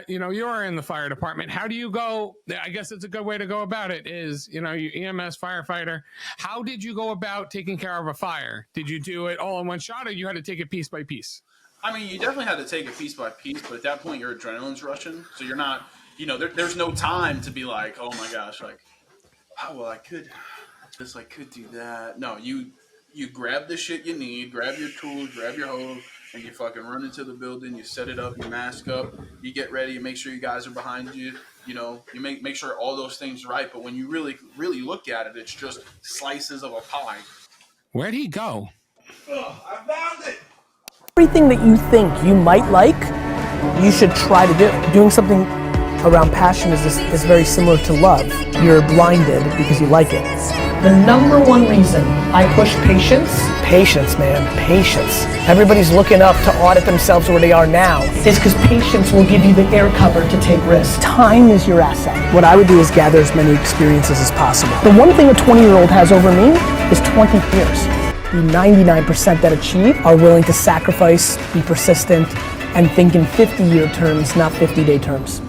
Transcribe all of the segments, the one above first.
you are in the fire department. How do you go? I guess it's a good way to go about it is, you EMS firefighter. How did you go about taking care of a fire? Did you do it all in one shot, or you had to take it piece by piece? I mean, you definitely had to take it piece by piece, but at that point, your adrenaline's rushing, so you're not, there's no time to be like, oh my gosh, like, oh, well, I could do that. No, you grab the shit you need, grab your tools, grab your hose, and you fucking run into the building. You set it up, you mask up, you get ready, you make sure you guys are behind you. You make sure all those things are right. But when you really look at it, it's just slices of a pie. Where'd he go? Oh, I found it. Everything that you think you might like, you should try to do. Doing something around passion is very similar to love. You're blinded because you like it. The number one reason I push patience, man, patience. Everybody's looking up to audit themselves where they are now. Is because patience will give you the air cover to take risks. Time is your asset. What I would do is gather as many experiences as possible. The one thing a 20-year-old has over me is 20 years. The 99% that achieve are willing to sacrifice, be persistent, and think in 50-year terms, not 50-day terms.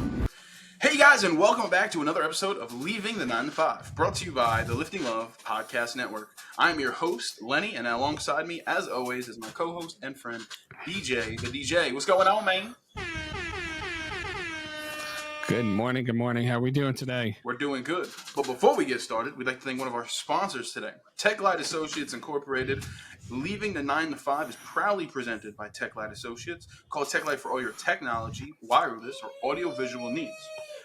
Hey guys, and welcome back to another episode of Leaving the 9 to 5, brought to you by the Lifting Love Podcast Network. I'm your host, Lenny, and alongside me, as always, is my co-host and friend, DJ, the DJ. What's going on, man? Good morning. How are we doing today? We're doing good. But before we get started, we'd like to thank one of our sponsors today, TechLight Associates Incorporated. Leaving the 9 to 5 is proudly presented by TechLight Associates. Call TechLight for all your technology, wireless, or audiovisual needs.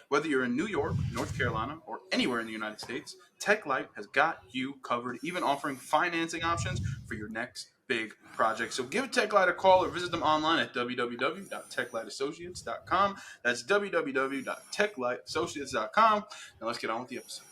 Whether you're in New York, North Carolina, or anywhere in the United States, TechLight has got you covered, even offering financing options for your next big project. So give TechLight a call or visit them online at www.techlightassociates.com. That's www.techlightassociates.com. Now let's get on with the episode.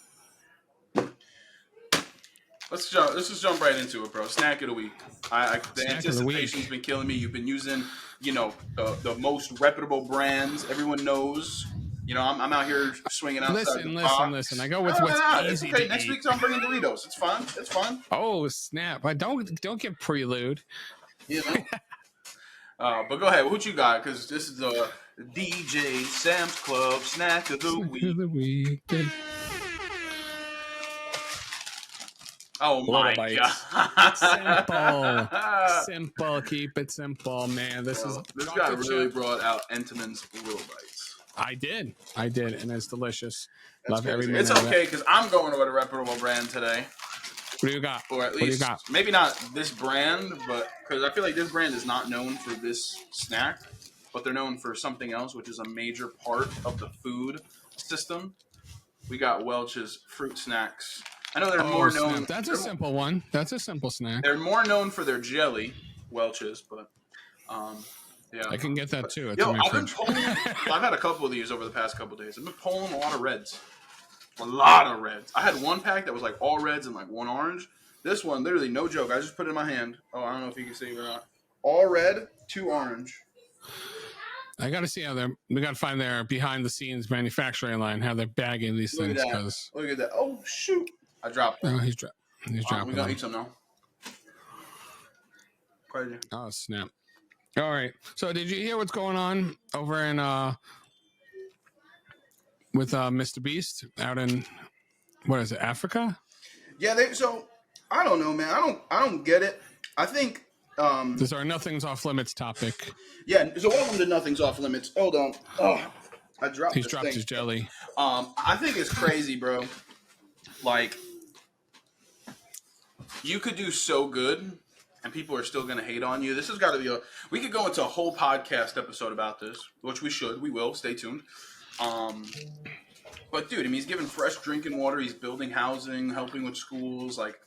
Let's just jump right into it, bro. Snack of the week. The anticipation's been killing me. You've been using, the most reputable brands. Everyone knows. I'm out here swinging outside the box. Listen. I go with what's easy to Next eat. week I'm bringing Doritos. It's fun. Oh snap! But don't get prelude. But go ahead. What you got? Because this is the DJ Sam's Club Snack of the Week. Oh my God! Simple. Keep it simple, man. This guy really brought out Entenmann's Little Bites. I did, and it's delicious. Love every minute. It's okay because I'm going with a reputable brand today. What do you got? Or at least maybe not this brand, but because I feel like this brand is not known for this snack, but they're known for something else, which is a major part of the food system. We got Welch's Fruit Snacks. I know they're more known. That's a simple one. That's a simple snack. They're more known for their jelly, Welch's, but yeah, I can get that too. I've been pulling. I've had a couple of these over the past couple of days. I've been pulling a lot of reds. I had one pack that was like all reds and like one orange. This one, literally, no joke. I just put it in my hand. Oh, I don't know if you can see it or not. All red, 2 orange. I got to see how we got to find their behind the scenes manufacturing line, how they're bagging these things. Look at that. Oh shoot! I dropped it. Oh, he's dropping. We gotta eat some now. Crazy. Oh snap! All right. So, did you hear what's going on over in with Mr. Beast out in what is it, Africa? Yeah. So I don't know, man. I don't get it. I think this is our nothing's off limits topic. Yeah. So welcome to Nothing's Off Limits. Hold on. Oh, I dropped. He's dropped his jelly. I think it's crazy, bro. Like, you could do so good, and people are still going to hate on you. This has got to be we could go into a whole podcast episode about this, which we should. We will. Stay tuned. But, dude, I mean, he's giving fresh drinking water. He's building housing, helping with schools. Like,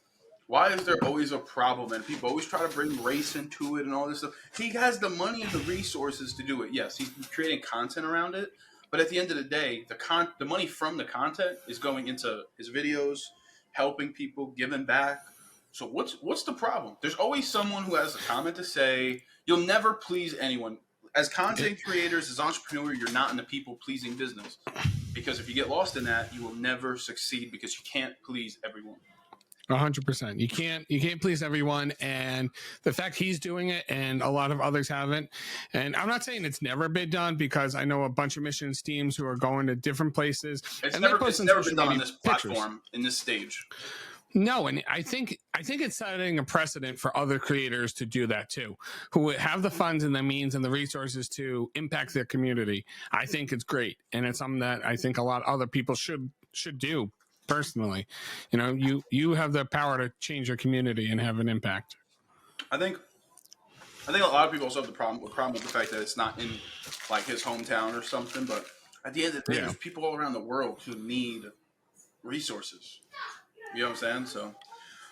why is there always a problem? And people always try to bring race into it and all this stuff. He has the money and the resources to do it. Yes, he's creating content around it. But at the end of the day, the money from the content is going into his videos, helping people, giving back. So what's the problem? There's always someone who has a comment to say. You'll never please anyone. As content creators, as entrepreneurs, you're not in the people-pleasing business. Because if you get lost in that, you will never succeed because you can't please everyone. 100%. You can't please everyone, and the fact he's doing it and a lot of others haven't. And I'm not saying it's never been done, because I know a bunch of missions teams who are going to different places. It's never been done on this platform, in this stage. No, and I think it's setting a precedent for other creators to do that too, who have the funds and the means and the resources to impact their community. I think it's great, and it's something that I think a lot of other people should do. Personally, you have the power to change your community and have an impact. I think a lot of people also have the problem with the fact that it's not in like his hometown or something. But at the end of the day, there's people all around the world who need resources. You know what I'm saying? So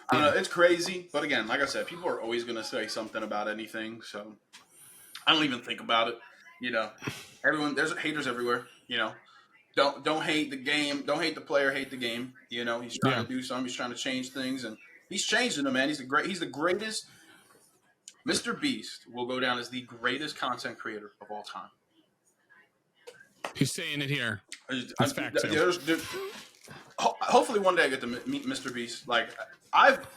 I don't know. It's crazy, but again, like I said, people are always going to say something about anything. So I don't even think about it. There's haters everywhere. Don't hate the game. Don't hate the player. Hate the game. He's trying to do something. He's trying to change things, and he's changing them, man. He's the greatest. Mr. Beast will go down as the greatest content creator of all time. He's saying it here. That's fact. Hopefully one day I get to meet Mr. Beast. Like, I've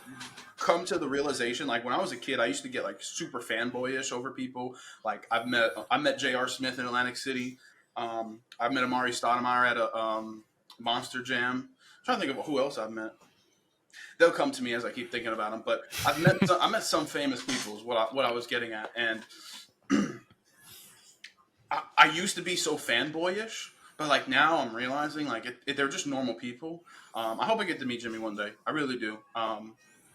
come to the realization, like when I was a kid, I used to get like super fanboyish over people. Like I met J.R. Smith in Atlantic City. I met Amari Stoudemire at a Monster Jam. I'm trying to think of who else I've met. They'll come to me as I keep thinking about them. But I met some famous people is what I was getting at. And I used to be so fanboyish, but like now I'm realizing like they're just normal people. I hope I get to meet Jimmy one day. I really do.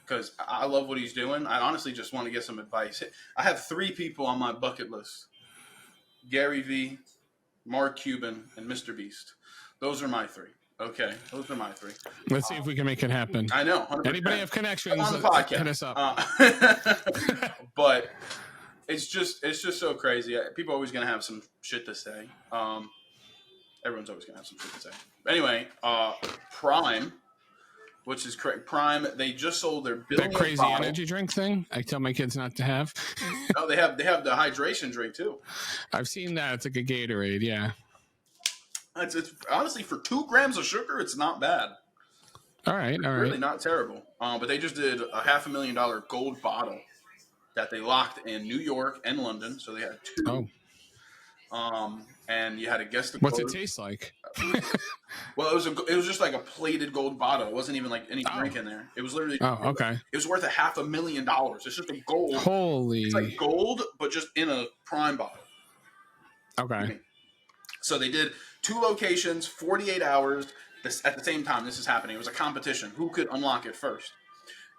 Because I love what he's doing. I honestly just want to get some advice. I have 3 people on my bucket list: Gary Vee, Mark Cuban, and Mr. Beast. Those are my 3. Okay, those are my 3. Let's see if we can make it happen. I know. 100%. Anybody have connections on the podcast? Hit us up. But it's just so crazy. People are always gonna have some shit to say. Everyone's always gonna have some shit to say. Anyway, Prime, which is correct. Prime, they just sold their billionth that crazy bottle. energy drink thing. I tell my kids not to have. No, they have the hydration drink too. I've seen that. It's like a Gatorade. Yeah. It's honestly, for 2 grams of sugar, it's not bad. All right. Really not terrible. But they just did a $500,000 gold bottle that they locked in New York and London. So they had 2. Oh. And you had to guess the What's code. it taste like? Well, it was just like a plated gold bottle. It wasn't even like any drink in there. It was literally. Oh, okay. It was worth $500,000. It's just a gold. Holy. It's like gold, but just in a Prime bottle. Okay. So they did 2 locations, 48 hours. At the same time, this is happening. It was a competition. Who could unlock it first?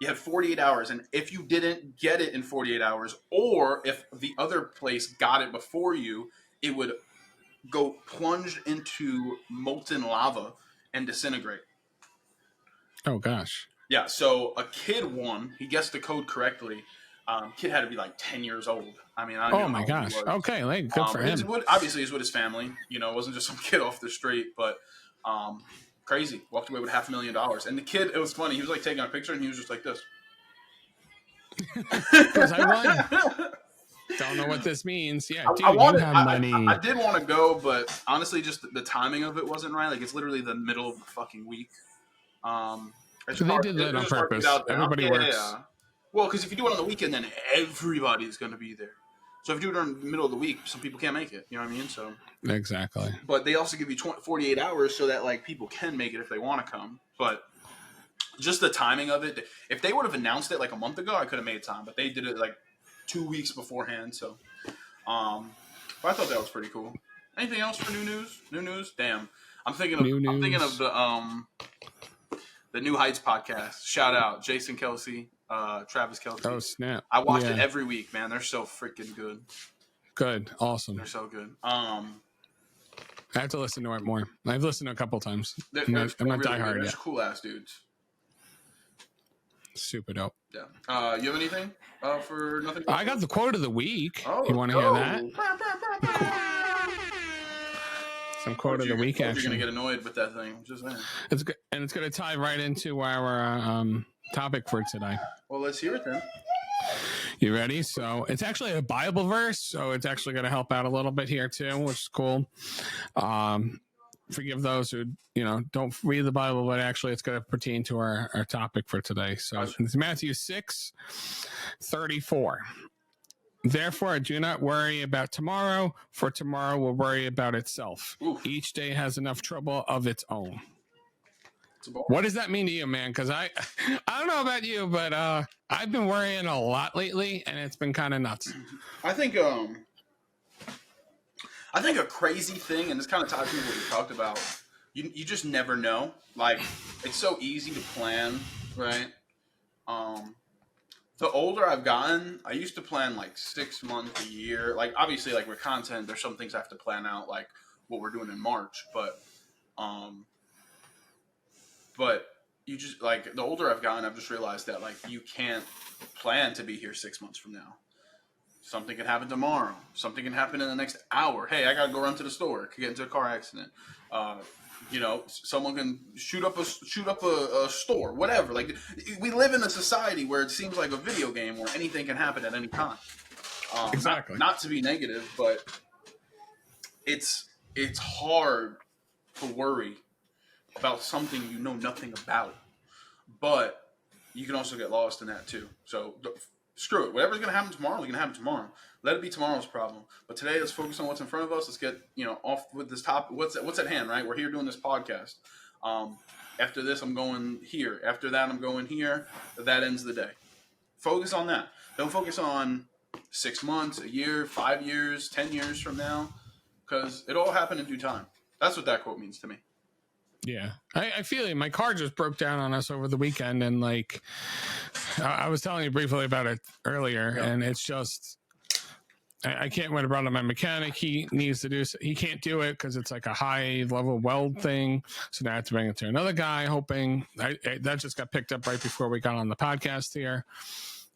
You had 48 hours, and if you didn't get it in 48 hours, or if the other place got it before you, it would go plunged into molten lava and disintegrate. Oh, gosh. Yeah, so a kid won. He guessed the code correctly. Kid had to be like 10 years old. I mean, I don't know. Oh, my gosh. Okay, like, good for him. Obviously, he's with his family. It wasn't just some kid off the street, but crazy. Walked away with $500,000. And the kid, it was funny. He was like taking a picture, and he was just like this. Because I won. Don't know what this means. Yeah, dude, you have money. I did want to go, but honestly, just the timing of it wasn't right. Like, it's literally the middle of the fucking week. So they did that on purpose. Everybody works. Yeah. Well, because if you do it on the weekend, then everybody's going to be there. So if you do it in the middle of the week, some people can't make it. You know what I mean? So exactly. But they also give you 48 hours so that like people can make it if they want to come. But just the timing of it. If they would have announced it like a month ago, I could have made time. But they did it like 2 weeks beforehand. So, but I thought that was pretty cool. Anything else for new news? New news? Damn, I'm thinking of the New Heights podcast. Shout out Jason Kelsey. Travis Kelsey. Oh, snap. I watch it every week, man. They're so freaking good. Good. Awesome. They're so good. I have to listen to it more. I've listened to it a couple times. I'm not really diehard yet. They're cool ass dudes. Super dope. Yeah. You have anything for nothing? I got the quote of the week. Oh, you want to hear that? Some quote of the week action. You're going to get annoyed with that thing. Just saying. It's good, and it's going to tie right into our topic for today. Well, let's hear it then. You ready? So it's actually a Bible verse, so it's actually going to help out a little bit here too, which is cool. forgive those who, don't read the Bible, but actually it's going to pertain to our topic for today. So it's Matthew 6:34. Therefore, do not worry about tomorrow, for tomorrow will worry about itself. Oof. Each day has enough trouble of its own. What does that mean to you, man? Because I don't know about you, but I've been worrying a lot lately, and it's been kind of nuts. I think a crazy thing, and this kind of ties into what we talked about, you just never know. Like, it's so easy to plan, right? The older I've gotten, I used to plan like 6 months, a year. Like, obviously, like with content, there's some things I have to plan out, like what we're doing in March. But you just, like, the older I've gotten, I've just realized that, like, you can't plan to be here 6 months from now. Something can happen tomorrow. Something can happen in the next hour. Hey, I gotta go run to the store. Could get into a car accident. Someone can shoot up a store. Whatever. Like, we live in a society where it seems like a video game where anything can happen at any time. Exactly. Not to be negative, but it's hard to worry about something you know nothing about. But you can also get lost in that too. So screw it. Whatever's going to happen tomorrow is going to happen tomorrow. Let it be tomorrow's problem. But today, let's focus on what's in front of us. Let's get, off with this topic. What's at hand, right? We're here doing this podcast. After this, I'm going here. After that, I'm going here. That ends the day. Focus on that. Don't focus on 6 months, a year, 5 years, 10 years from now, because it all happened in due time. That's what that quote means to me. Yeah, I feel it. My car just broke down on us over the weekend, and like I was telling you briefly about it earlier, and it's just I can't win. I brought up my mechanic. He needs to do. He can't do it because it's like a high level weld thing. So now I have to bring it to another guy. Hoping that just got picked up right before we got on the podcast here.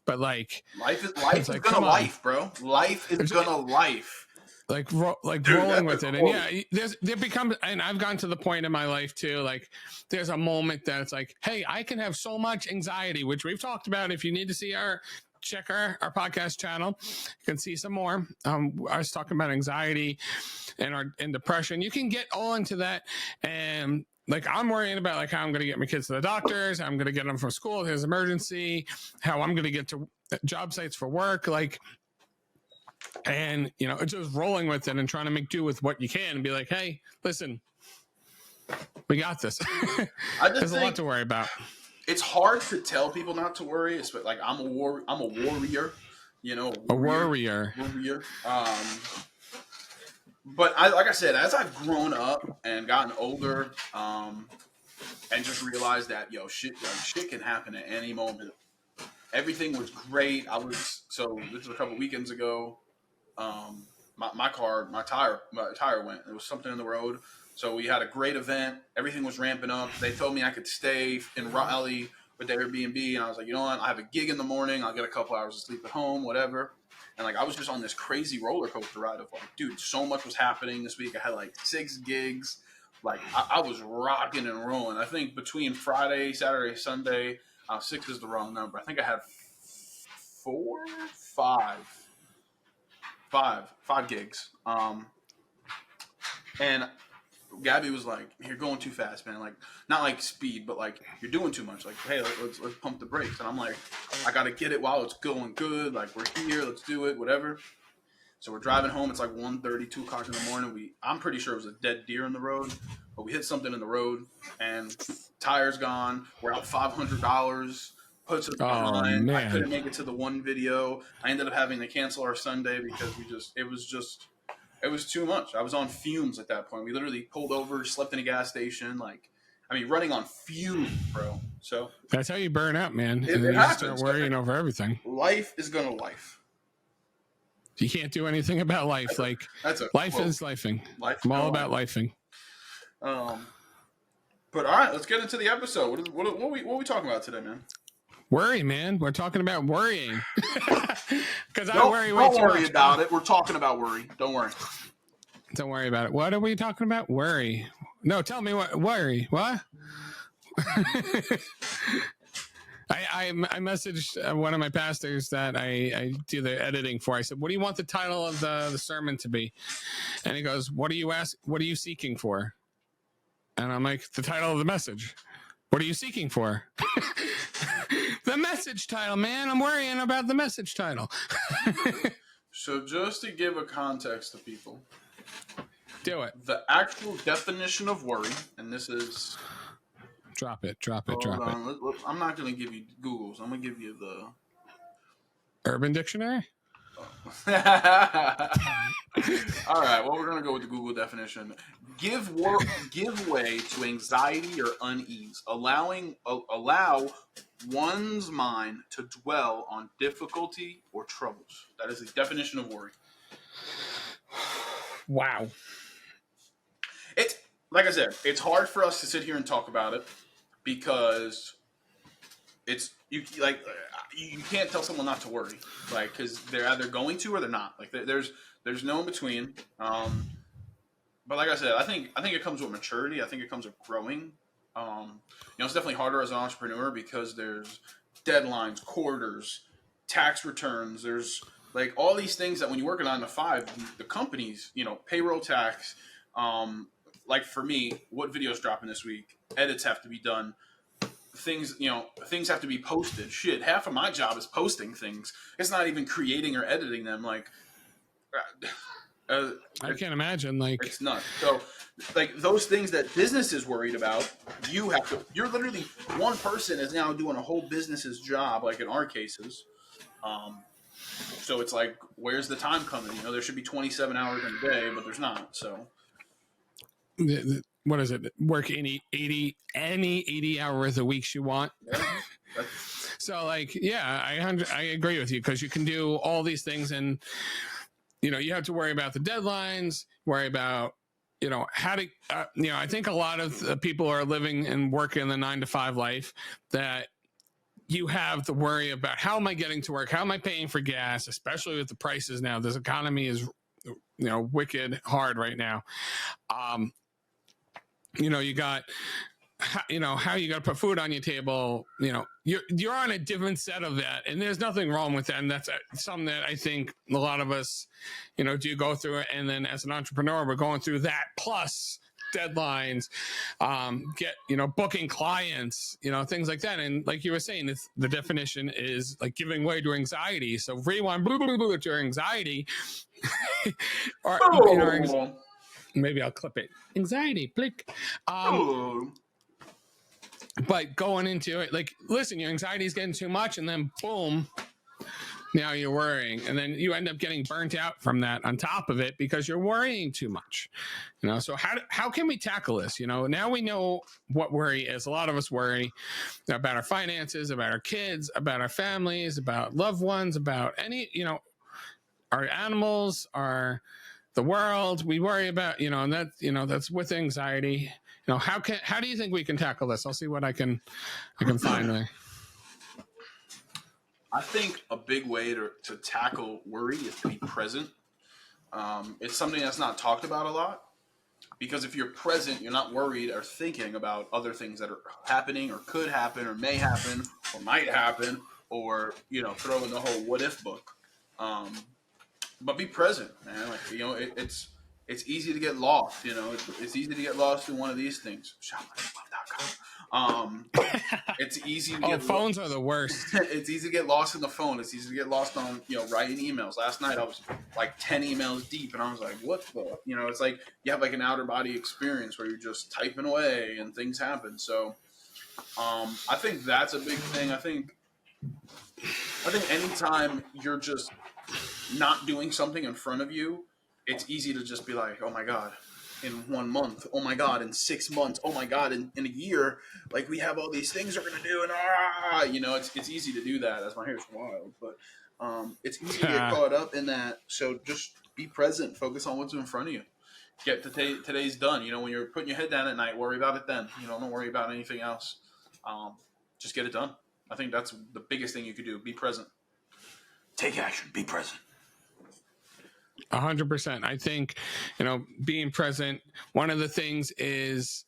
But like life is gonna life, bro. Life is gonna life. Like rolling with it. And yeah, there becomes, and I've gotten to the point in my life too, like there's a moment that it's like, hey, I can have so much anxiety, which we've talked about. If you need to see check our podcast channel, you can see some more. I was talking about anxiety and depression. You can get all into that. And like, I'm worrying about like how I'm going to get my kids to the doctors. I'm going to get them from school. There's emergency, how I'm going to get to job sites for work. Like, and it's just rolling with it and trying to make do with what you can and be like, hey, listen, we got this. There's a lot to worry about. It's hard to tell people not to worry. It's like I'm a warrior. A warrior. But like I said, as I've grown up and gotten older, and just realized that shit can happen at any moment. Everything was great. This was a couple weekends ago. My tire went. There was something in the road. So we had a great event. Everything was ramping up. They told me I could stay in Raleigh with the Airbnb. And I was like, you know what? I have a gig in the morning. I'll get a couple hours of sleep at home, whatever. And like, I was just on this crazy roller coaster ride of like, dude, so much was happening this week. I had like 6 gigs. Like I was rocking and rolling. I think between Friday, Saturday, Sunday, 6 is the wrong number. I think I had 5 gigs. And Gabby was like, "You're going too fast, man. Like, not like speed, but like you're doing too much. Like, hey, let's pump the brakes." And I'm like, "I gotta get it while it's going good. Like, we're here. Let's do it. Whatever." So we're driving home. It's like 1:30, 2 o'clock in the morning. I'm pretty sure it was a dead deer in the road, but we hit something in the road, and tires gone. We're out $500. Puts us behind. Man. I couldn't make it to the one video. I ended up having to cancel our Sunday because it was too much. I was on fumes at that point. We literally pulled over, slept in a gas station, running on fumes, bro. So that's how you burn out, man. It you happens. Start worrying over everything. Life is gonna life. You can't do anything about life. Life is lifing. I'm all about lifing. But all right, let's get into the episode. What are we talking about today, man? Worry, man. We're talking about worrying. Because I worry way too much. Don't worry about it. We're talking about worry. Don't worry. Don't worry about it. What are we talking about? Worry. No, tell me what. Worry. What? I messaged one of my pastors that I do the editing for. I said, "What do you want the title of the sermon to be?" And he goes, "What do you ask? What are you seeking for?" And I'm like, the title of the message. What are you seeking for? The message title, man. I'm worrying about the message title. So just to give a context to people, Do it. the actual definition of worry, and this is... Drop it. Hold on. I'm not going to give you Google's. I'm going to give you the... Urban Dictionary? All right, well, we're going to go with the Google definition. Give way to anxiety or unease, allow one's mind to dwell on difficulty or troubles. That is the definition of worry. Wow. It's, like I said, it's hard for us to sit here and talk about it because you can't tell someone not to worry, like, because they're either going to or they're not. Like, there's no in between. But like I said, I think it comes with maturity. I think it comes with growing. It's definitely harder as an entrepreneur because there's deadlines, quarters, tax returns. There's like all these things that when you work a 9 to 5, the companies, payroll, tax. Like for me, what videos dropping this week? Edits have to be done. Things have to be posted. Shit, half of my job is posting things. It's not even creating or editing them. Like, I can't imagine. Like, it's nuts. So, like those things that business is worried about, you're literally one person is now doing a whole business's job. Like in our cases, so it's like, where's the time coming? There should be 27 hours in a day, but there's not. So. What is it? Work any 80 hours a week you want. Yeah, so like, yeah, I agree with you because you can do all these things and, you have to worry about the deadlines, worry about, how to, I think a lot of people are living and working the 9 to 5 life that you have to worry about how am I getting to work? How am I paying for gas? Especially with the prices now, this economy is, wicked hard right now. You got, how you got to put food on your table. You're on a different set of that, and there's nothing wrong with that. And that's something that I think a lot of us, do go through it. And then as an entrepreneur, we're going through that plus deadlines, booking clients, things like that. And like you were saying, the definition is like giving way to anxiety. So rewind to your anxiety, or maybe I'll clip it. Anxiety, blick. But going into it, like, listen, your anxiety is getting too much, and then boom, now you're worrying, and then you end up getting burnt out from that on top of it because you're worrying too much. So how can we tackle this? Now we know what worry is. A lot of us worry about our finances, about our kids, about our families, about loved ones, about any, our animals, the world. We worry about, and that, that's with anxiety. How do you think we can tackle this? I'll see what I can find there. I think a big way to tackle worry is to be present. It's something that's not talked about a lot because if you're present, you're not worried or thinking about other things that are happening or could happen or may happen or might happen or, throw in the whole what if book. But be present, man. Like, it's easy to get lost. It's easy to get lost in one of these things. Shopmyself.com. It's easy to get phones are the worst. It's easy to get lost in the phone. It's easy to get lost on, writing emails. Last night I was like 10 emails deep and I was like, what the, it's like you have like an outer body experience where you're just typing away and things happen. So, I think that's a big thing. I think anytime you're just not doing something in front of you, it's easy to just be like, oh my God, in 1 month, oh my God, in 6 months, oh my God, in a year, like we have all these things we're going to do and it's easy to do that as my hair's wild, but it's easy to get caught up in that. So just be present, focus on what's in front of you. Get today's done. When you're putting your head down at night, worry about it then. Don't worry about anything else. Just get it done. I think that's the biggest thing you could do. Be present. Take action. Be present. 100%. I think, being present, one of the things is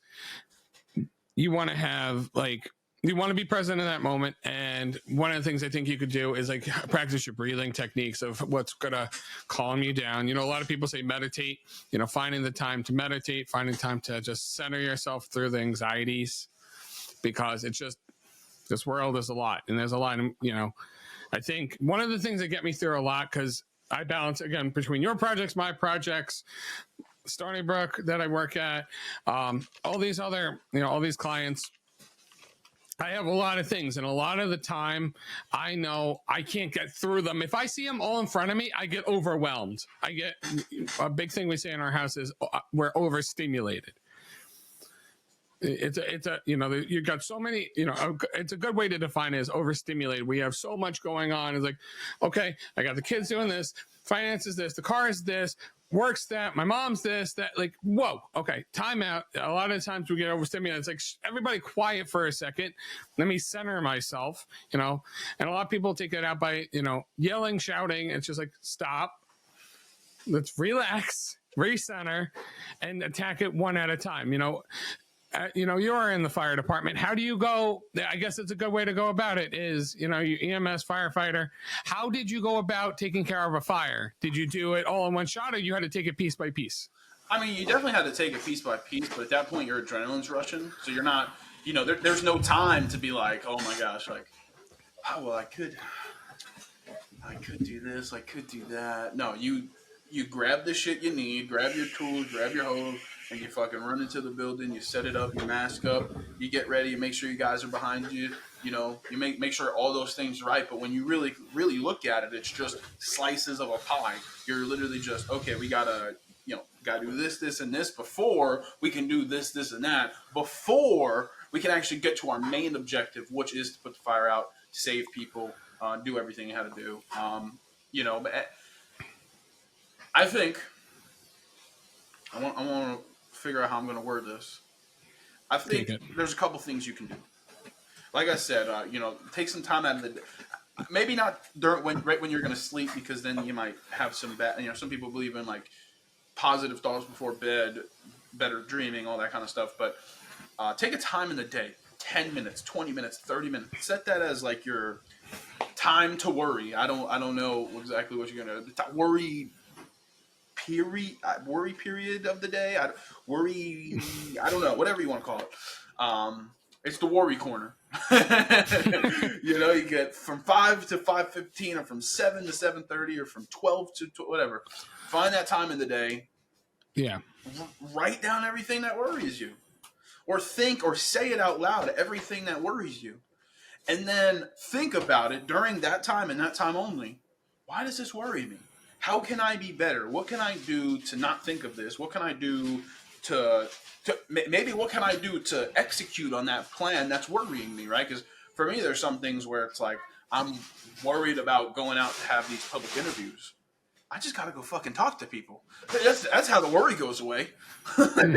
you want to have like you want to be present in that moment. And one of the things I think you could do is like practice your breathing techniques of what's going to calm you down. You know, a lot of people say meditate, you know, finding the time to meditate, finding time to just center yourself through the anxieties, because it's just, this world is a lot. And there's a lot, you know, I think one of the things that get me through a lot, because I balance again between your projects, my projects, Stony Brook that I work at, all these other, you know, all these clients, I have a lot of things, and a lot of the time I know I can't get through them. If I see them all in front of me, I get overwhelmed. I get, a big thing we say in our house is we're overstimulated. It's a, you know, you've got so many, you know, it's a good way to define it as overstimulated. We have so much going on. It's like, okay, I got the kids doing this, finances this, the car is this, works that, my mom's this, that, like, whoa, okay, time out. A lot of times we get overstimulated. It's like, everybody quiet for a second. Let me center myself, you know, and a lot of people take that out by, you know, yelling, shouting. It's just like, stop, let's relax, recenter, and attack it one at a time, you know. You know, you're in the fire department. How do you go? I guess it's a good way to go about it is, you know, you EMS firefighter. How did you go about taking care of a fire? Did you do it all in one shot, or you had to take it piece by piece? I mean, you definitely had to take it piece by piece, but at that point your adrenaline's rushing. So you're not, you know, there's no time to be like, oh my gosh, like, oh, well, I could do this, I could do that. No, you grab the shit you need, grab your tools, grab your hose, and you fucking run into the building, you set it up, you mask up, you get ready, you make sure you guys are behind you, you know, you make sure all those things are right. But when you really, really look at it, it's just slices of a pie. You're literally just, okay, we gotta, you know, gotta do this, this, and this before we can do this, this, and that, before we can actually get to our main objective, which is to put the fire out, save people, do everything you had to do. You know, but I think I want to figure out how I'm going to word this. I think there's a couple things you can do. Like I said, you know, take some time out of the day. Maybe not right when you're going to sleep, because then you might have some bad. You know, some people believe in like positive thoughts before bed, better dreaming, all that kind of stuff. But take a time in the day, 10 minutes, 20 minutes, 30 minutes. Set that as like your time to worry. I don't know exactly what you're going to worry. Worry period of the day. I don't know, whatever you want to call it. It's the worry corner. You know, you get from 5 to 5:15, or from 7 to 7:30, or from 12 to whatever. Find that time in the day. Yeah. Write down everything that worries you, or think or say it out loud, everything that worries you, and then think about it during that time and that time only. Why does this worry me? How can I be better? What can I do to not think of this? What can I do to maybe what can I do to execute on that plan that's worrying me, right? Because for me, there's some things where it's like, I'm worried about going out to have these public interviews. I just got to go fucking talk to people. That's how the worry goes away. I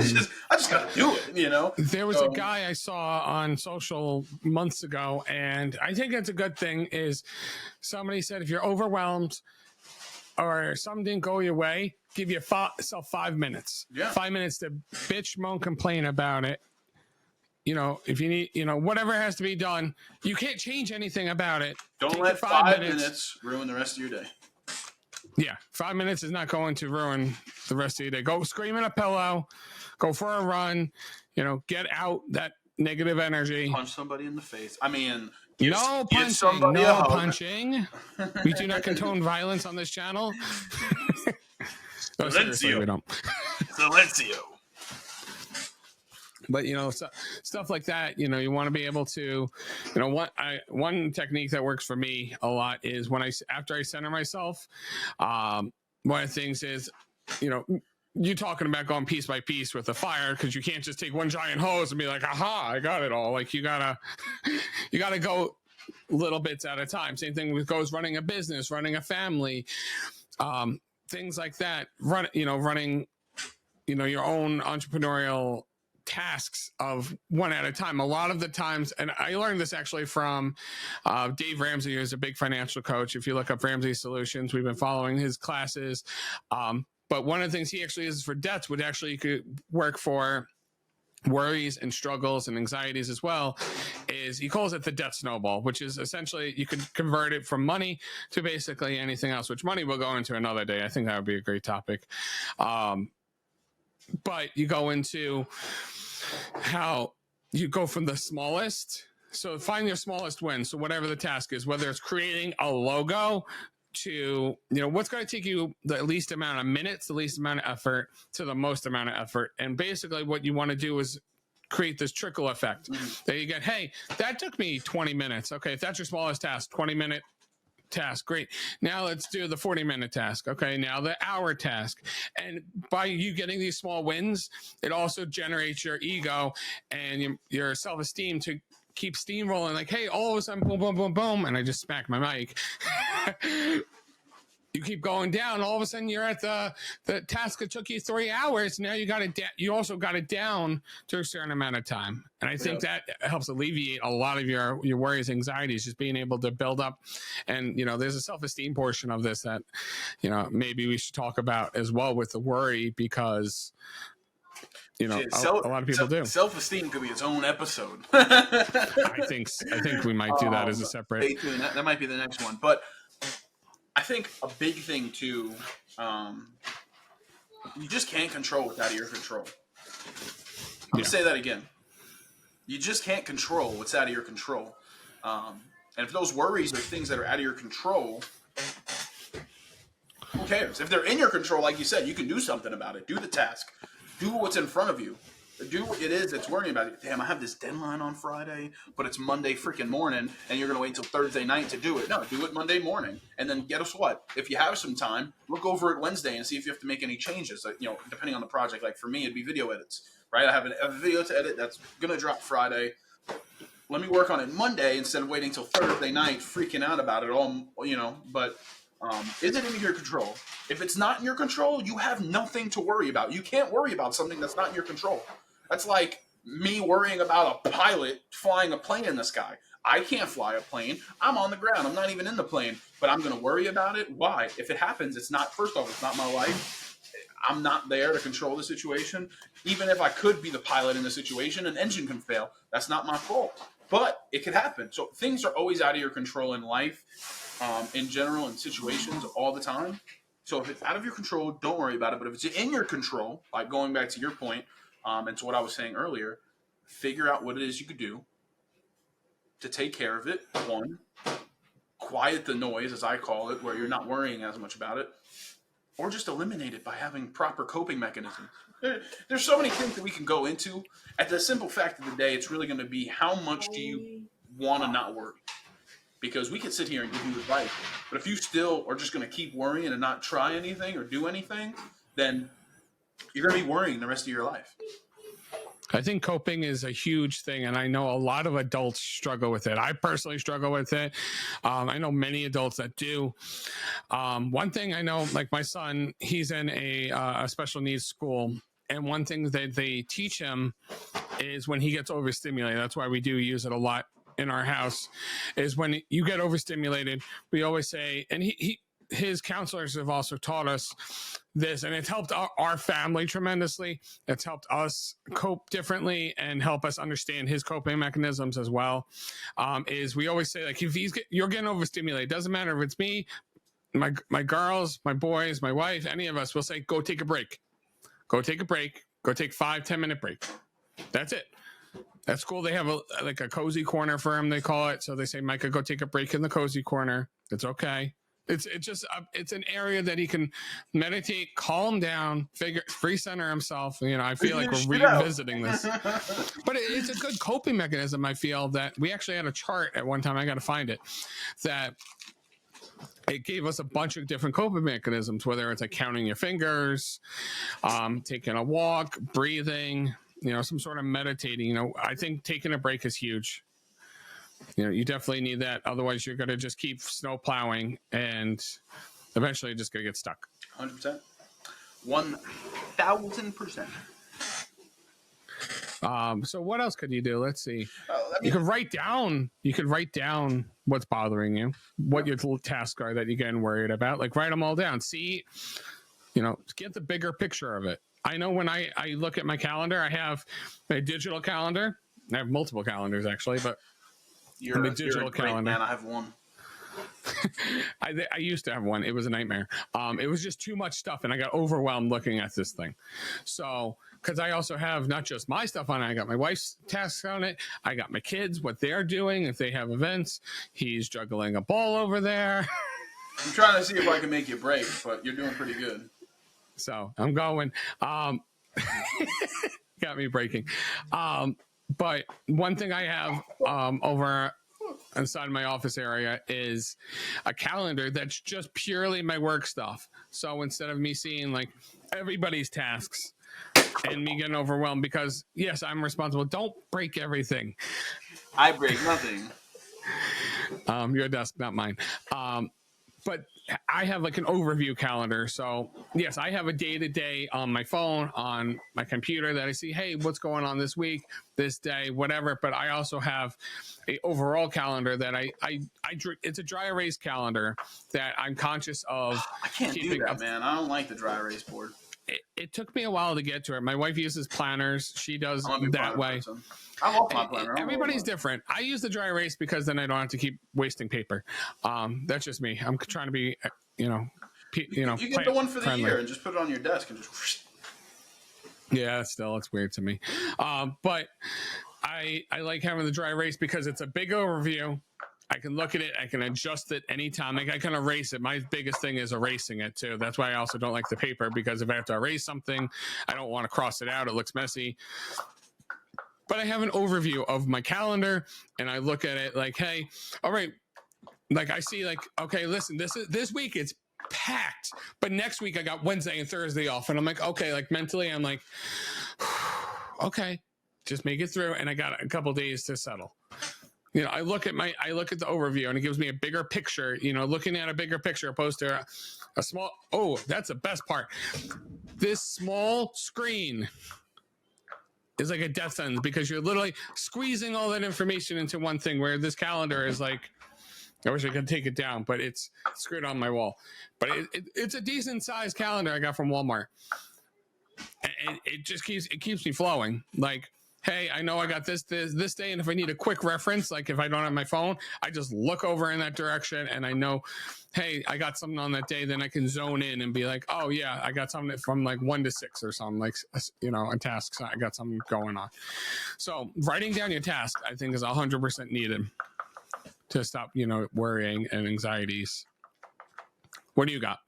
just got to do it, you know? There was a guy I saw on social months ago, and I think that's a good thing, is somebody said, if you're overwhelmed, or something didn't go your way, give yourself 5 minutes. Yeah. 5 minutes to bitch, moan, complain about it. You know, if you need, you know, whatever has to be done, you can't change anything about it. Don't let 5 minutes ruin the rest of your day. Yeah, 5 minutes is not going to ruin the rest of your day. Go scream in a pillow, go for a run, you know, get out that negative energy. Punch somebody in the face. I mean... No punching. No punching. We do not condone violence on this channel. No, seriously, we don't. Silencio. But, you know, stuff like that, you know, you want to be able to, you know, one technique that works for me a lot is after I center myself, one of the things is, you know, you talking about going piece by piece with the fire, because you can't just take one giant hose and be like, aha, I got it all. Like you gotta go little bits at a time. Same thing with running a business, running a family, things like that. Running, you know, your own entrepreneurial tasks of one at a time. A lot of the times, and I learned this actually from Dave Ramsey, who's a big financial coach. If you look up Ramsey Solutions, we've been following his classes. But one of the things he actually is for debts would actually could work for worries and struggles and anxieties as well, is he calls it the debt snowball, which is essentially you could convert it from money to basically anything else, which money we'll go into another day. I think that would be a great topic. But you go into how you go from the smallest. So find your smallest win. So whatever the task is, whether it's creating a logo to, what's going to take you the least amount of minutes, the least amount of effort to the most amount of effort. And basically what you want to do is create this trickle effect that you get, hey, that took me 20 minutes. Okay. If that's your smallest task, 20-minute task, great. Now let's do the 40-minute task. Okay, now the hour task. And by you getting these small wins, it also generates your ego and your self-esteem to keep steamrolling. Like, hey, all of a sudden, boom, boom, boom, boom, and I just smacked my mic. You keep going down. All of a sudden, you're at the task that took you 3 hours. Now you got it. You also got it down to a certain amount of time, and I think that helps alleviate a lot of your worries, anxieties, just being able to build up. And there's a self-esteem portion of this that maybe we should talk about as well with the worry, because a lot of people do. Self-esteem could be its own episode. I think we might do that as a separate. That might be the next one, but. I think a big thing too, you just can't control what's out of your control. I'm gonna say that again. You just can't control what's out of your control. And if those worries are things that are out of your control, who cares? If they're in your control, like you said, you can do something about it. Do the task. Do what's in front of you. Do what it is that's worrying about it. Damn, I have this deadline on Friday, but it's Monday freaking morning, and you're going to wait until Thursday night to do it. No, do it Monday morning. And then guess what? If you have some time, look over it Wednesday and see if you have to make any changes, like, depending on the project. Like for me, it'd be video edits, right? I have a video to edit that's going to drop Friday. Let me work on it Monday instead of waiting until Thursday night, freaking out about it all, but is it in your control? If it's not in your control, you have nothing to worry about. You can't worry about something that's not in your control. That's like me worrying about a pilot flying a plane in the sky. I can't fly a plane. I'm on the ground. I'm not even in the plane, but I'm going to worry about it. Why? If it happens, it's not my life. I'm not there to control the situation. Even if I could be the pilot in the situation, an engine can fail. That's not my fault, but it could happen. So things are always out of your control in life, in general, in situations all the time. So if it's out of your control, don't worry about it. But if it's in your control, like going back to your point, and to what I was saying earlier, figure out what it is you could do to take care of it. One, quiet the noise, as I call it, where you're not worrying as much about it, or just eliminate it by having proper coping mechanisms. There's so many things that we can go into. At the simple fact of the day, it's really going to be how much do you want to not worry? Because we can sit here and give you advice, but if you still are just going to keep worrying and not try anything or do anything, then you're going to be worrying the rest of your life. I think coping is a huge thing, and I know a lot of adults struggle with it. I personally struggle with it. I know many adults that do. One thing I know, like my son, he's in a special needs school, and one thing that they teach him is when he gets overstimulated, that's why we do use it a lot in our house, is when you get overstimulated, we always say, and his counselors have also taught us this, and it's helped our family tremendously. It's helped us cope differently and help us understand his coping mechanisms as well. Is we always say, like, if you're getting overstimulated, doesn't matter if it's me, my girls, my boys, my wife, any of us, will say, go take a break. Go take a break. Go take 5-10 minute break. That's it. At school, they have a cozy corner for him, they call it. So they say, Micah, go take a break in the cozy corner. It's okay. It's just it's an area that he can meditate, calm down, free center himself. I feel like we're revisiting this, but it's a good coping mechanism. I feel that we actually had a chart at one time. I got to find it. That it gave us a bunch of different coping mechanisms, whether it's like counting your fingers, taking a walk, breathing, some sort of meditating. I think taking a break is huge. You definitely need that. Otherwise, you're going to just keep snow plowing, and eventually you're just going to get stuck. 100%. 1,000%. So what else could you do? Let's see. You could write down what's bothering you, what your little tasks are that you're getting worried about. Like, write them all down. See, get the bigger picture of it. I know when I look at my calendar, I have a digital calendar. I have multiple calendars actually, but You're the a digital great calendar. man. I have one. I used to have one. It was a nightmare. It was just too much stuff, and I got overwhelmed looking at this thing. So, because I also have not just my stuff on it, I got my wife's tasks on it. I got my kids, what they're doing, if they have events. He's juggling a ball over there. I'm trying to see if I can make you break, but you're doing pretty good. So I'm going. Got me breaking. But one thing I have over inside my office area is a calendar that's just purely my work stuff. So instead of me seeing like everybody's tasks and me getting overwhelmed, because yes, I'm responsible. Don't break everything. I break nothing. Your desk, not mine. But I have like an overview calendar. So yes, I have a day-to-day on my phone, on my computer that I see, hey, what's going on this week, this day, whatever. But I also have a overall calendar that I it's a dry erase calendar that I'm conscious of. I can't do that, man. I don't like the dry erase board. It took me a while to get to it. My wife uses planners. She does that way. Person. I love my planner. Everybody's different. I use the dry erase because then I don't have to keep wasting paper. That's just me. I'm trying to be, you get the one for the year and just put it on your desk and just. Yeah, still it's weird to me. But I like having the dry erase because it's a big overview. I can look at it. I can adjust it anytime. Like I can erase it. My biggest thing is erasing it too. That's why I also don't like the paper, because if I have to erase something, I don't want to cross it out. It looks messy. But I have an overview of my calendar and I look at it like, hey, all right. Like I see like, okay, listen, this week it's packed, but next week I got Wednesday and Thursday off. And I'm like, okay, like mentally, I'm like, okay, just make it through. And I got a couple days to settle. I look at the overview and it gives me a bigger picture, looking at a bigger picture opposed to a small, that's the best part. This small screen is like a death sentence because you're literally squeezing all that information into one thing, where this calendar is like, I wish I could take it down, but it's screwed on my wall. But it's a decent sized calendar I got from Walmart. And it just keeps me flowing. Like, hey, I know I got this day, and if I need a quick reference, like if I don't have my phone, I just look over in that direction and I know, hey, I got something on that day, then I can zone in and be like, oh yeah, I got something from like 1 to 6 or something, like, on tasks, I got something going on. So writing down your task, I think, is 100% needed to stop, worrying and anxieties. What do you got?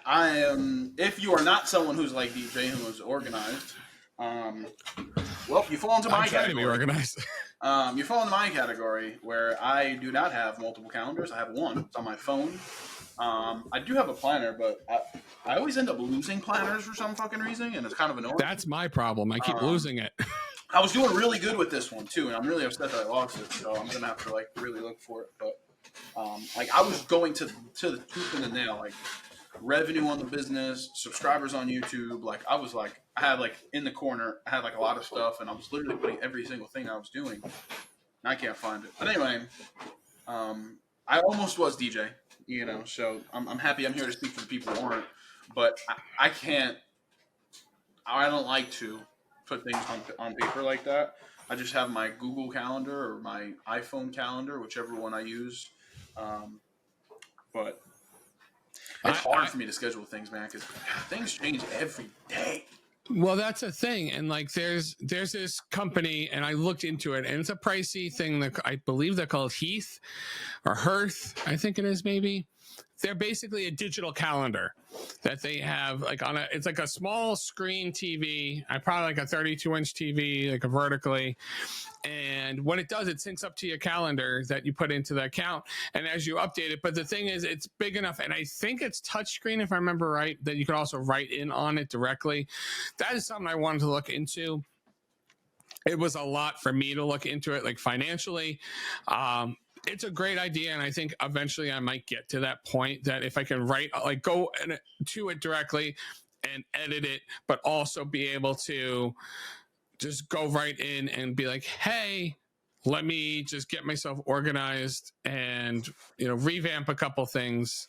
I am, if you are not someone who's like DJ, who is organized, well, you fall into my category. To be organized. You fall into my category where I do not have multiple calendars. I have one. It's on my phone. I do have a planner, but I always end up losing planners for some fucking reason, and it's kind of annoying. That's my problem. I keep losing it. I was doing really good with this one too, and I'm really upset that I lost it. So I'm gonna have to like really look for it. But like I was going to the tooth and the nail, like revenue on the business, subscribers on YouTube. Like I had like in the corner, I had like a lot of stuff, and I was literally putting every single thing I was doing. And I can't find it. But anyway, I almost was DJ, So I'm happy I'm here to speak for the people who aren't. But I can't. I don't like to put things on paper like that. I just have my Google Calendar or my iPhone calendar, whichever one I use. But it's hard for me to schedule things, man, because things change every day. Well, that's a thing. And like, there's this company, and I looked into it, and it's a pricey thing that I believe they're called Heath or Hearth. I think it is, maybe. They're basically a digital calendar that they have like it's like a small screen TV. I probably like a 32-inch TV, like a vertically. And what it does, it syncs up to your calendar that you put into the account. And as you update it, but the thing is, it's big enough. And I think it's touchscreen, if I remember right, that you can also write in on it directly. That is something I wanted to look into. It was a lot for me to look into it, like financially. It's a great idea, and I think eventually I might get to that point that if I can write, like go to it directly and edit it, but also be able to just go right in and be like, hey, let me just get myself organized and, revamp a couple things.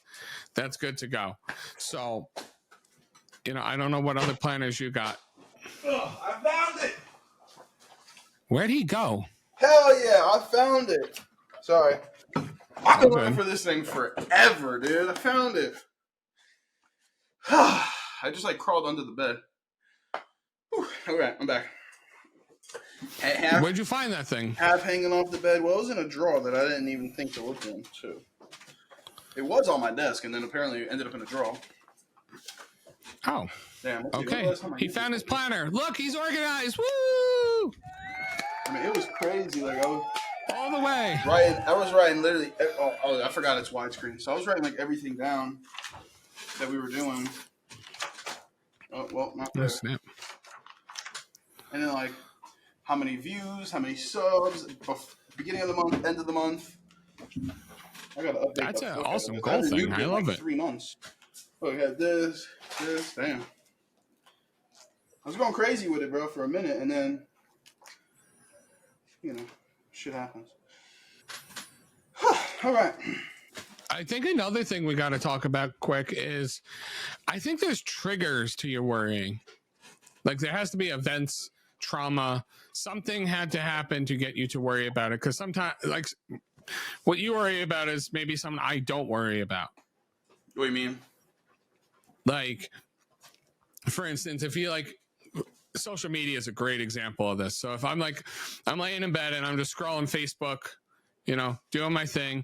That's good to go. So I don't know what other planners you got. Oh, I found it. Where'd he go? Hell yeah, I found it. Sorry. I've been looking Okay. for this thing forever, dude. I found it. I just like crawled under the bed. Whew. All right, I'm back. Where'd you find that thing? Half hanging off the bed. Well, it was in a drawer that I didn't even think to look in, too. It was on my desk, and then apparently it ended up in a drawer. Oh. Damn. Okay. He found his planner. Look, he's organized. Woo! I mean, it was crazy. Like I was all the way. I was writing literally. Oh, I forgot it's widescreen. So I was writing like everything down that we were doing. Oh well, not there. Oh, snap. And then like how many views, how many subs, beginning of the month, end of the month. I gotta update. That's an awesome goal thing. I love it. 3 months. Oh, we had this, damn. I was going crazy with it, bro, for a minute, and then, shit happens. All right. I think another thing we got to talk about quick is I think there's triggers to your worrying. Like there has to be events, trauma, something had to happen to get you to worry about it. Because sometimes, like, what you worry about is maybe something I don't worry about. What do you mean? Like, for instance, if you like, social media is a great example of this. So if I'm laying in bed and I'm just scrolling Facebook, doing my thing,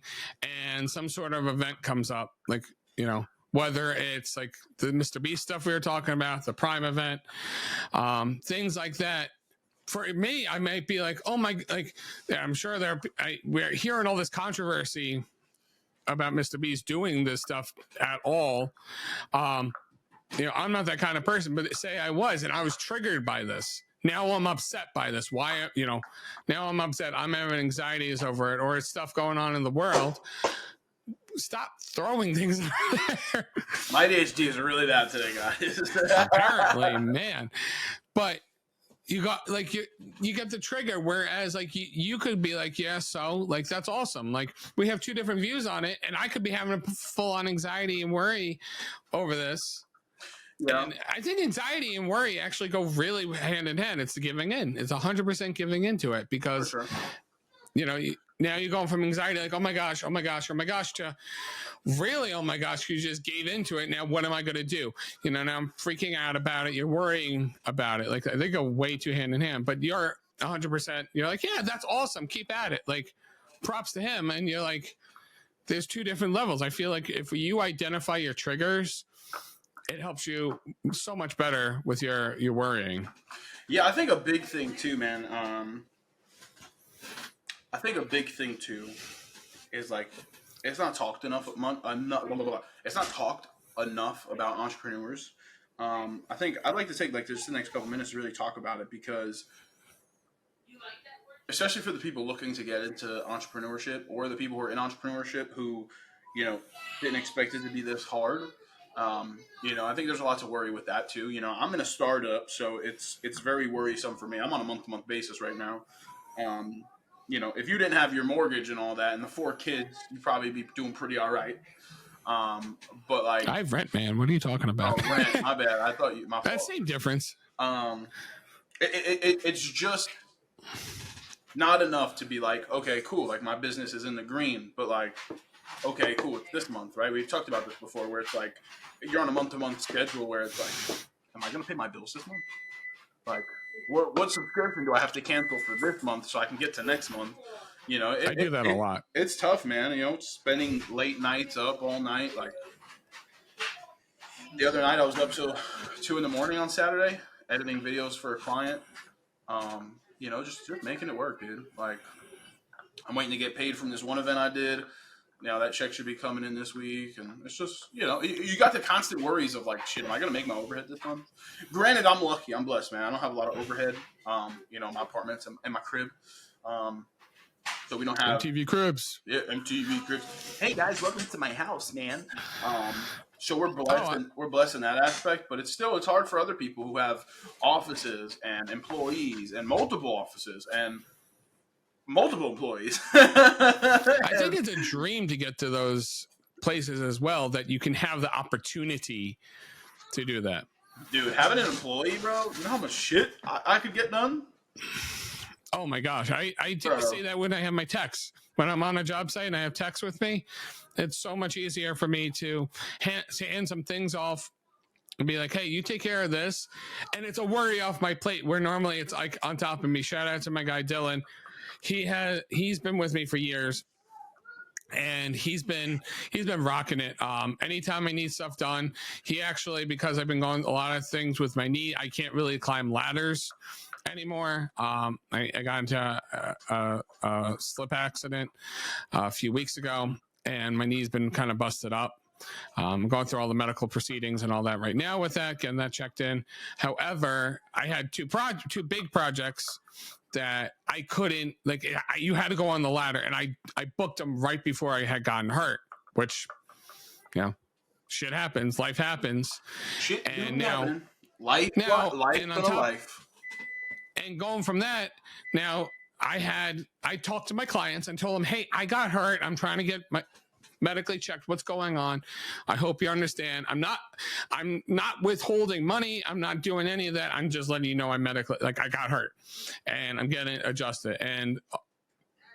and some sort of event comes up, like, whether it's like the Mr. Beast stuff we were talking about, the Prime event, things like that. For me, I might be like, oh my, like, yeah, I'm sure we're hearing all this controversy about Mr. Beast doing this stuff at all. I'm not that kind of person, but say I was, and I was triggered by this. Now I'm upset by this. Why, now I'm upset. I'm having anxieties over it, or it's stuff going on in the world. Stop throwing things out there. My ADHD is really bad today, guys. Apparently, man. But you got like you get the trigger, whereas like you could be like, yeah, so like that's awesome. Like we have two different views on it, and I could be having a full on anxiety and worry over this. Yeah. And I think anxiety and worry actually go really hand in hand. It's the giving in. It's 100% giving into it because, sure. Now you're going from anxiety like, oh my gosh, to really, oh my gosh, you just gave into it. Now, what am I going to do? Now I'm freaking out about it. You're worrying about it. Like they go way too hand in hand, but you're 100%. You're like, yeah, that's awesome. Keep at it. Like props to him. And you're like, there's two different levels. I feel like if you identify your triggers, it helps you so much better with your worrying. Yeah, I think a big thing too, man. I think a big thing too is like it's not talked enough. It's not talked enough about entrepreneurs. I think I'd like to take like just the next couple minutes to really talk about it because, especially for the people looking to get into entrepreneurship or the people who are in entrepreneurship who, didn't expect it to be this hard. I think there's a lot to worry with that too. I'm in a startup, so it's very worrisome for me. I'm on a month-to-month basis right now. If you didn't have your mortgage and all that and the 4 kids, you'd probably be doing pretty all right. But like I have rent, man. What are you talking about? Oh, rent. My bad. I thought my fault. That same difference. It's just not enough to be like, okay, cool. Like my business is in the green, but like, okay, cool. It's this month, right? We've talked about this before, where it's like you're on a month-to-month schedule, where it's like, am I going to pay my bills this month? Like, what subscription do I have to cancel for this month so I can get to next month? I do that a lot. It's tough, man. Spending late nights up all night. Like the other night, I was up till 2 a.m. on Saturday editing videos for a client. Just making it work, dude. Like I'm waiting to get paid from this one event I did. That check should be coming in this week, and it's just you got the constant worries of like, shit, am I gonna make my overhead this month? Granted, I'm lucky, I'm blessed, man. I don't have a lot of overhead. My apartment's in my crib, so we don't have MTV Cribs. Yeah, MTV Cribs. Hey guys, welcome to my house, man. So we're blessed. We're blessed in that aspect, but it's hard for other people who have offices and employees and multiple offices and multiple employees. I think it's a dream to get to those places as well, that you can have the opportunity to do that. Dude, having an employee, bro, you know how much shit I could get done? Oh my gosh. I say that when I have my techs. When I'm on a job site and I have techs with me, it's so much easier for me to hand some things off and be like, hey, you take care of this. And it's a worry off my plate where normally it's like on top of me. Shout out to my guy, Dylan. He's been with me for years. And he's been rocking it. Anytime I need stuff done, he actually, because I've been going a lot of things with my knee, I can't really climb ladders anymore. I got into a slip accident a few weeks ago, and my knee's been kind of busted up. I'm going through all the medical proceedings and all that right now with that, getting that checked in. However, I had two big projects that I couldn't, like, you had to go on the ladder, and I booked them right before I had gotten hurt, which, shit happens, life happens. Shit, and now, life and on top, life. And going from that, now I talked to my clients and told them, hey, I got hurt. I'm trying to get medically checked. What's going on? I hope you understand. I'm not withholding money. I'm not doing any of that. I'm just letting you know I'm medically, like, I got hurt and I'm getting adjusted. And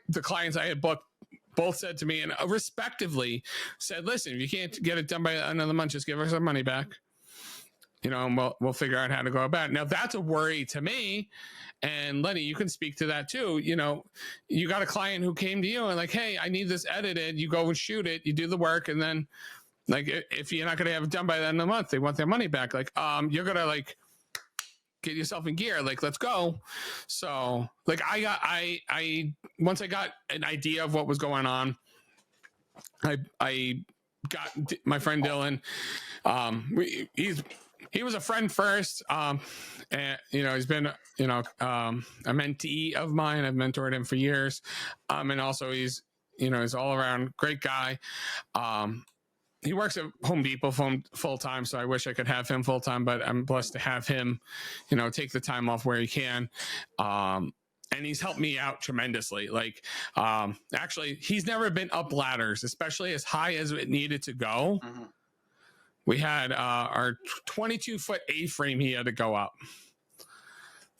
the clients I had booked both said to me, and respectively said, listen, if you can't get it done by the end of the month, just give us our money back. And we'll figure out how to go about it. Now, that's a worry to me. And Lenny, you can speak to that too. You got a client who came to you and like, hey, I need this edited. You go and shoot it. You do the work. And then, like, if you're not going to have it done by the end of the month, they want their money back. Like, you're going to, like, get yourself in gear. Like, let's go. So, like, once I got an idea of what was going on, I got my friend Dylan. He was a friend first, and he's been a mentee of mine. I've mentored him for years, and also he's all around great guy. He works at Home Depot full time, so I wish I could have him full time, but I'm blessed to have him, take the time off where he can. And he's helped me out tremendously. Like, actually, he's never been up ladders, especially as high as it needed to go. Mm-hmm. We had our 22-foot A-frame he had to go up.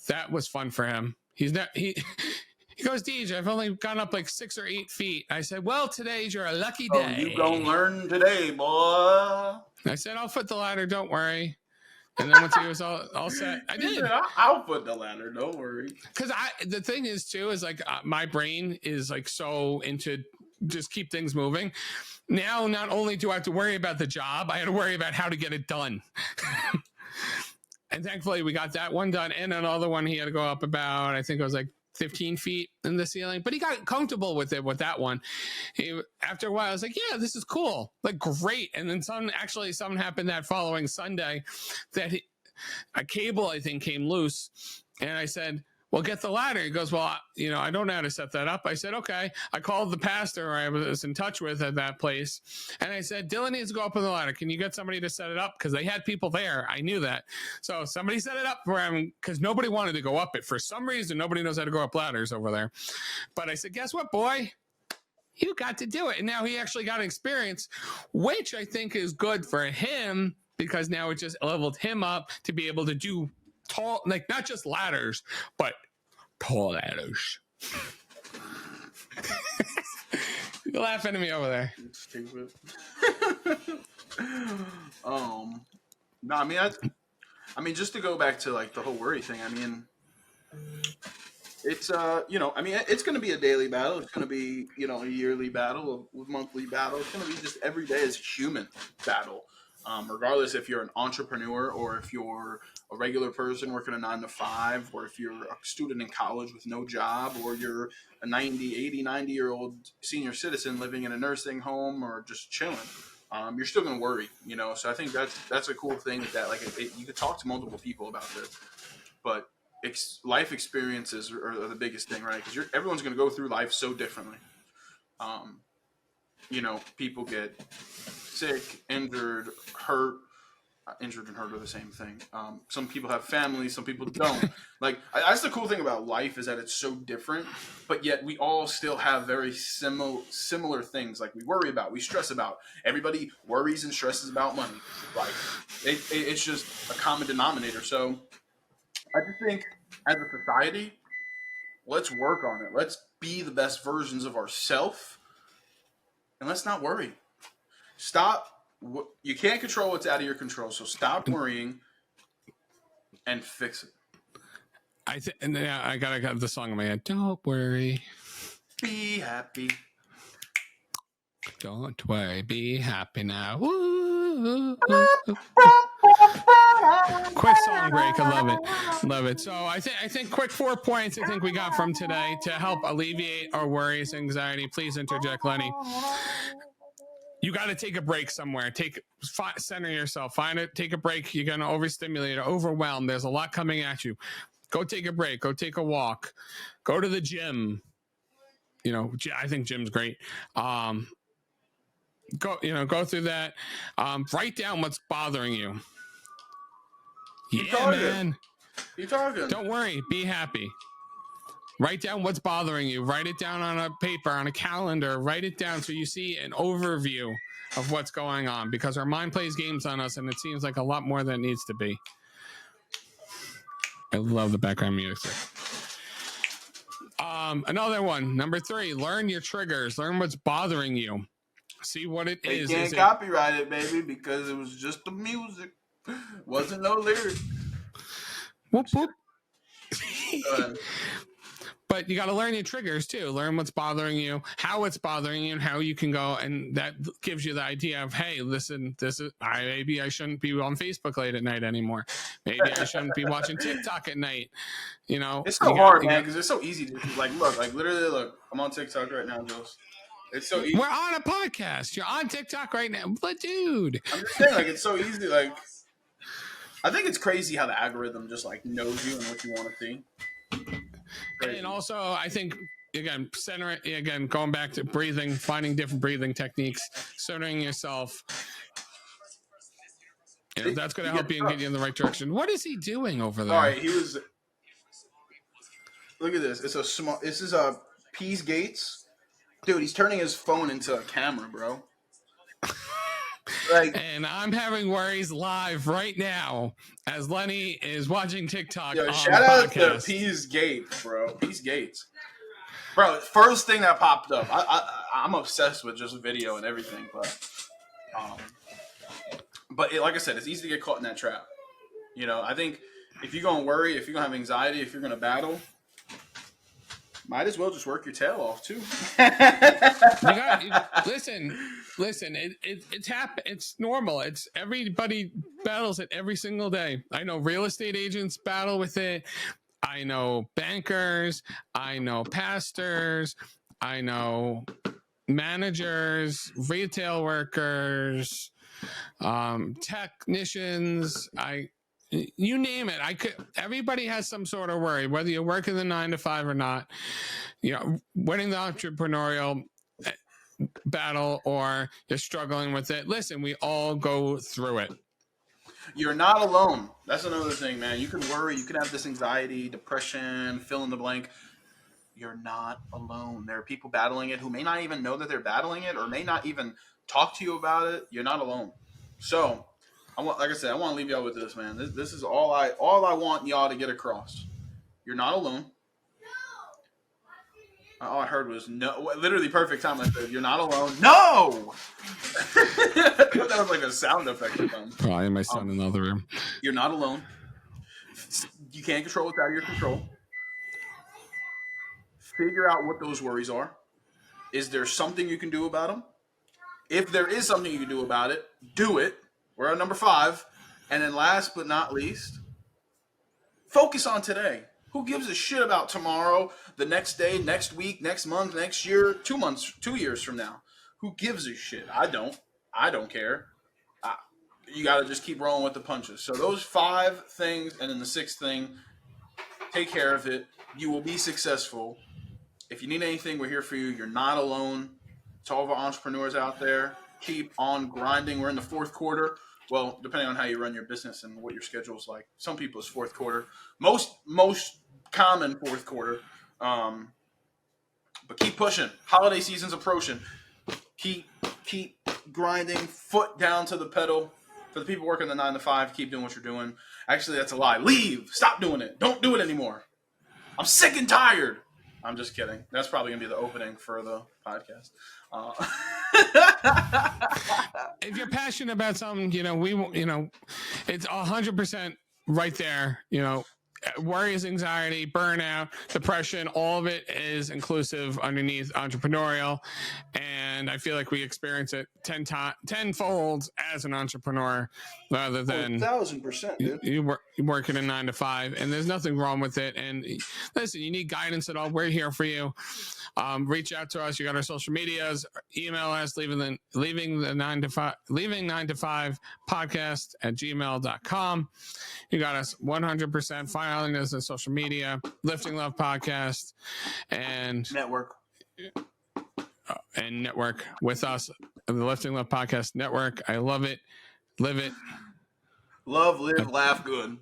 That was fun for him. He goes, DJ, I've only gone up like 6 or 8 feet. I said, well, today's your lucky day. Oh, you gonna learn today, boy. I said, I'll foot the ladder, don't worry. And then once he was all set, I did. I'll foot the ladder, don't worry. Because the thing is, too, is like my brain is like so into just keep things moving. Now, not only do I have to worry about the job, I had to worry about how to get it done. And thankfully, we got that one done. And another one, he had to go up about, I think it was like 15 feet in the ceiling. But he got comfortable with it with that one. After a while, I was like, yeah, this is cool. Like, great. And then something happened that following Sunday that a cable, I think, came loose. And I said, well, get the ladder. He goes, well, I don't know how to set that up. I said, okay. I called the pastor I was in touch with at that place. And I said, Dylan needs to go up on the ladder. Can you get somebody to set it up? Because they had people there. I knew that. So somebody set it up for him because nobody wanted to go up it. For some reason, nobody knows how to go up ladders over there. But I said, guess what, boy? You got to do it. And now he actually got experience, which I think is good for him because now it just leveled him up to be able to do tall, like not just ladders, but tall ladders. You're laughing at me over there. Stupid. No, I mean, just to go back to like the whole worry thing. I mean, it's it's going to be a daily battle. It's going to be a yearly battle, a monthly battle. It's going to be just every day is a human battle. Regardless if you're an entrepreneur or if you're a regular person working a 9 to 5, or if you're a student in college with no job, or you're a 90-year-old senior citizen living in a nursing home or just chilling, you're still going to worry, So I think that's a cool thing that like you could talk to multiple people about this, but life experiences are the biggest thing, right? Because everyone's going to go through life so differently. People get sick, injured, hurt, injured and hurt are the same thing. Some people have families, some people don't. Like, that's the cool thing about life, is that it's so different, but yet we all still have very similar things. Like, we worry about, we stress about. Everybody worries and stresses about money. Like, it's just a common denominator. So I just think, as a society, let's work on it. Let's be the best versions of ourselves, and let's not worry. Stop. You can't control what's out of your control, so stop worrying and fix it. I gotta have the song in my head. Don't worry. Be happy. Don't worry. Be happy now. Woo. Quick song break. I love it. Love it. So I think quick 4 points I think we got from today to help alleviate our worries, anxiety. Please interject, Lenny. You got to take a break somewhere. Center yourself. Find it. Take a break. You're going to overstimulate or overwhelm. There's a lot coming at you. Go take a break. Go take a walk. Go to the gym. You know, I think gym's great. Go through that. Write down what's bothering you. Yeah, man. Keep talking. Don't worry. Be happy. Write down what's bothering you. Write it down on a paper, on a calendar. Write it down so you see an overview of what's going on, because our mind plays games on us, and it seems like a lot more than it needs to be. I love the background music. Another one, number 3, learn your triggers. Learn what's bothering you. See what it is. They can't copyright it, baby, because it was just the music. Wasn't no lyrics. Whoop, whoop. But you got to learn your triggers too. Learn what's bothering you, how it's bothering you, and how you can go. And that gives you the idea of, hey, listen, maybe I shouldn't be on Facebook late at night anymore. Maybe I shouldn't be watching TikTok at night. You know, it's so hard, man, because it's so easy to look. I'm on TikTok right now, Jules. It's so easy. We're on a podcast. You're on TikTok right now, but dude, I'm just saying, like, it's so easy. Like, I think it's crazy how the algorithm just like knows you and what you want to see. Crazy. And also, I think, going back to breathing, finding different breathing techniques, centering yourself. That's going to help you and get you in the right direction. What is he doing over there? All right, look at this. This is a Pease Gates. Dude, he's turning his phone into a camera, bro. And I'm having worries live right now as Lenny is watching TikTok. Yo, on shout out podcast. to Pease Gates, bro. Pease Gates. Bro, first thing that popped up. I'm obsessed with just video and everything, but like I said, it's easy to get caught in that trap. You know, I think if you're going to worry, if you're going to have anxiety, if you're going to battle, might as well just work your tail off too. Listen. It's normal. It's everybody battles it every single day. I know real estate agents battle with it. I know bankers. I know pastors. I know managers, retail workers, technicians. You name it. Everybody has some sort of worry, whether you're working the 9 to 5 or not, you know, winning the entrepreneurial battle or you're struggling with it. Listen, we all go through it. You're not alone. That's another thing, man. You can worry. You can have this anxiety, depression, fill in the blank. You're not alone. There are people battling it who may not even know that they're battling it or may not even talk to you about it. You're not alone. So, like I said, I want to leave y'all with this, man. This is all I want y'all to get across. You're not alone. All I heard was no. Literally perfect time. I said, "You're not alone." No. That was like a sound effect or something. Probably my son in the other room. You're not alone. You can't control what's out of your control. Figure out what those worries are. Is there something you can do about them? If there is something you can do about it, do it. We're at number 5. And then last but not least, focus on today. Who gives a shit about tomorrow, the next day, next week, next month, next year, 2 months, 2 years from now? Who gives a shit? I don't. I don't care. You got to just keep rolling with the punches. So those 5 things, and then the 6th thing, take care of it. You will be successful. If you need anything, we're here for you. You're not alone. To all of our entrepreneurs out there, keep on grinding. We're in the 4th quarter. well, depending on how you run your business and what your schedule is like. Some people's fourth quarter, most common fourth quarter. Um, but keep pushing. Holiday season's approaching. Keep grinding, foot down to the pedal. For the people working the 9 to 5, keep doing what you're doing. Actually, that's a lie. Leave. Stop doing it. Don't do it anymore. I'm sick and tired. I'm just kidding. That's probably gonna be the opening for the podcast. If you're passionate about something, it's 100% right there. Worries, anxiety, burnout, depression, all of it is underneath entrepreneurial. And I feel like we experience it tenfold as an entrepreneur rather than 1,000%, dude. you working a 9 to 5, and there's nothing wrong with it. And listen, you need guidance at all, we're here for you. Reach out to us. You got our social medias, email us, leaving 9 to 5 podcast at gmail.com. You got us 100% following us on social media, Lifting Love Podcast, and Network with us, the Lifting Love Podcast Network. I love it. Live it. Love, live, laugh good.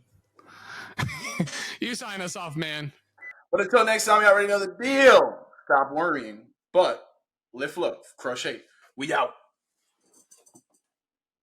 You sign us off, man. But until next time, you already know the deal. Stop worrying, but lift love, crush hate. We out.